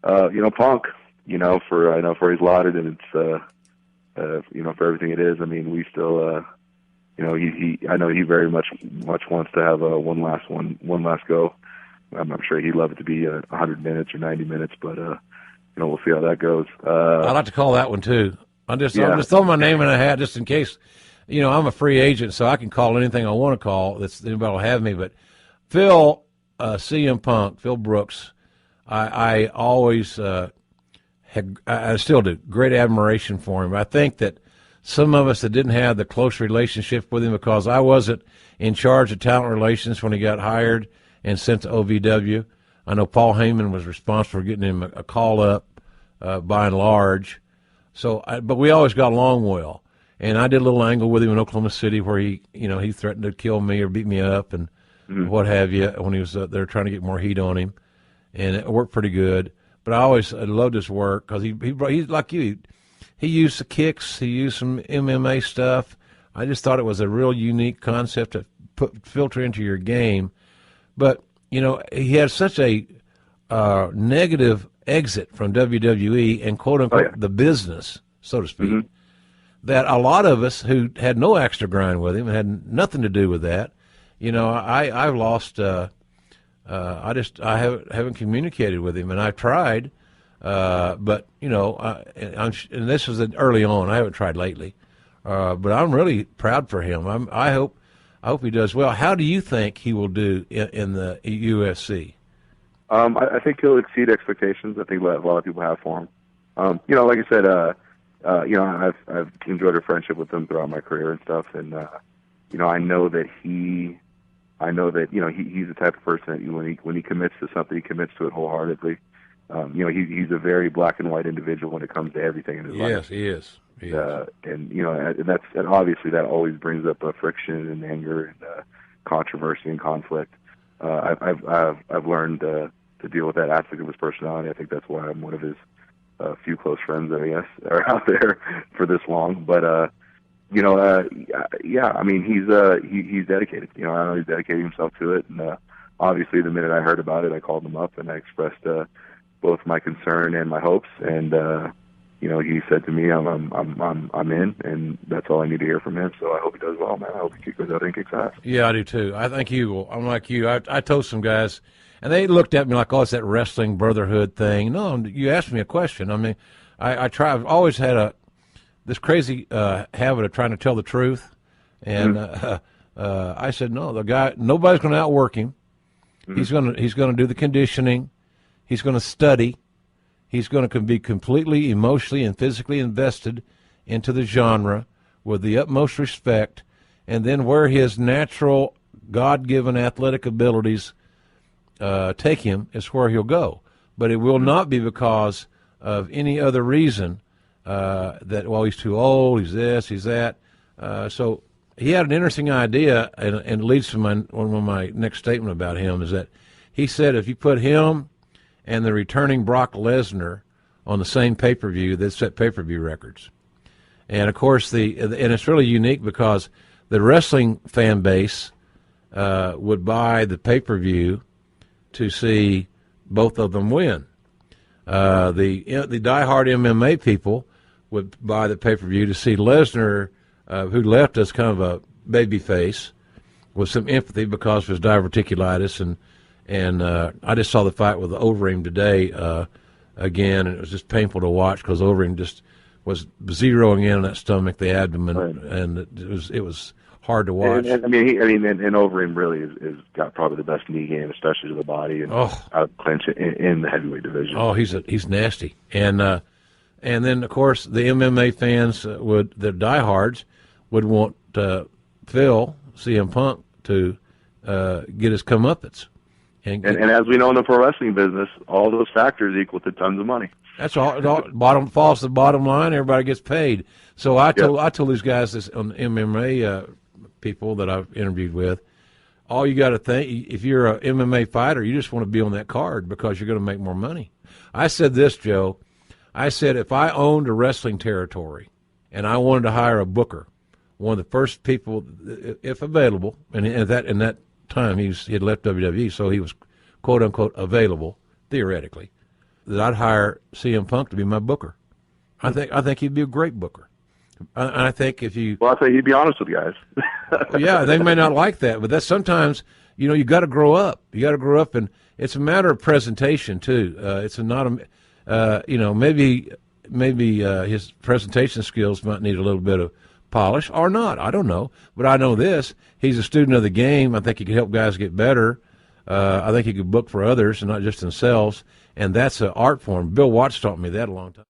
Punk, I know for he's lauded, and it's, for everything it is. I mean, we still, I know he very much wants to have one last go. I'm sure he'd love it to be 100 minutes or 90 minutes, but we'll see how that goes. I'd like to call that one too. I'm just throwing my name in a hat just in case. I'm a free agent, so I can call anything I want to call. That's anybody will have me. But Phil, CM Punk, Phil Brooks, I always I still do great admiration for him. I think that some of us that didn't have the close relationship with him because I wasn't in charge of talent relations when he got hired and sent to OVW. I know Paul Heyman was responsible for getting him a call up by and large. But we always got along well. And I did a little angle with him in Oklahoma City where he threatened to kill me or beat me up and what have you when he was there trying to get more heat on him. And it worked pretty good. But I loved his work because he's like you. He used the kicks. He used some MMA stuff. I just thought it was a real unique concept to filter into your game. But, he had such a negative exit from WWE and, quote-unquote, the business, so to speak, that a lot of us who had no axe to grind with him and had nothing to do with that, I've lost I haven't communicated with him, and I've tried, but, and this was early on. I haven't tried lately, but I'm really proud for him. I hope he does well. How do you think he will do in the UFC? I think he'll exceed expectations. I think a lot of people have for him. Like I said, I've enjoyed a friendship with him throughout my career and stuff, and I know that he's the type of person that when he commits to something, he commits to it wholeheartedly. He's a very black and white individual when it comes to everything in his life. Yes, he is. And obviously that always brings up friction and anger and controversy and conflict. I've learned to deal with that aspect of his personality. I think that's why I'm one of his few close friends that I guess are out there for this long. But I mean, he's dedicated. I know he's dedicating himself to it. And obviously, the minute I heard about it, I called him up and I expressed both my concern and my hopes. And he said to me, "I'm in," and that's all I need to hear from him. So I hope he does well, man. I hope he goes out and kicks ass. Yeah, I do too. I think he will. I'm like you. I told some guys, and they looked at me like, "Oh, it's that wrestling brotherhood thing." No, you asked me a question. I mean, I've always had this crazy habit of trying to tell the truth, and I said, "No, the guy. Nobody's going to outwork him. He's going to do the conditioning. He's going to study." He's going to be completely emotionally and physically invested into the genre with the utmost respect, and then where his natural, God-given athletic abilities take him is where he'll go. But it will not be because of any other reason that, well, he's too old, he's this, he's that. So he had an interesting idea, and it leads to one of my next statement about him, is that he said if you put him and the returning Brock Lesnar on the same pay-per-view, they set pay-per-view records. And, of course, and it's really unique because the wrestling fan base would buy the pay-per-view to see both of them win. The diehard MMA people would buy the pay-per-view to see Lesnar, who left as kind of a baby face, with some empathy because of his diverticulitis, and I just saw the fight with Overeem today again, and it was just painful to watch because Overeem just was zeroing in on that stomach, the abdomen, right. And it was hard to watch. And Overeem really is got probably the best knee game, especially to the body, and out clinch in the heavyweight division. Oh, he's nasty, and then of course the MMA fans the diehards would want Phil CM Punk to get his comeuppance. And as we know in the pro wrestling business, all those factors equal to tons of money. That's all. Falls to the bottom line. Everybody gets paid. So I told these guys this on the MMA people that I've interviewed with. All you got to think, if you're an MMA fighter, you just want to be on that card because you're going to make more money. I said this, Joe. I said if I owned a wrestling territory and I wanted to hire a booker, one of the first people, if available, and in that time he had left WWE, so he was quote unquote available theoretically, that I'd hire CM Punk to be my booker. I think he'd be a great booker. I think if you... Well, I'll say he'd be honest with guys. Yeah, they may not like that, but that's sometimes, you got to grow up. You got to grow up, and it's a matter of presentation, too. Maybe his presentation skills might need a little bit of polish or not. I don't know. But I know this. He's a student of the game. I think he could help guys get better. I think he could book for others and not just themselves, and that's an art form. Bill Watts taught me that a long time.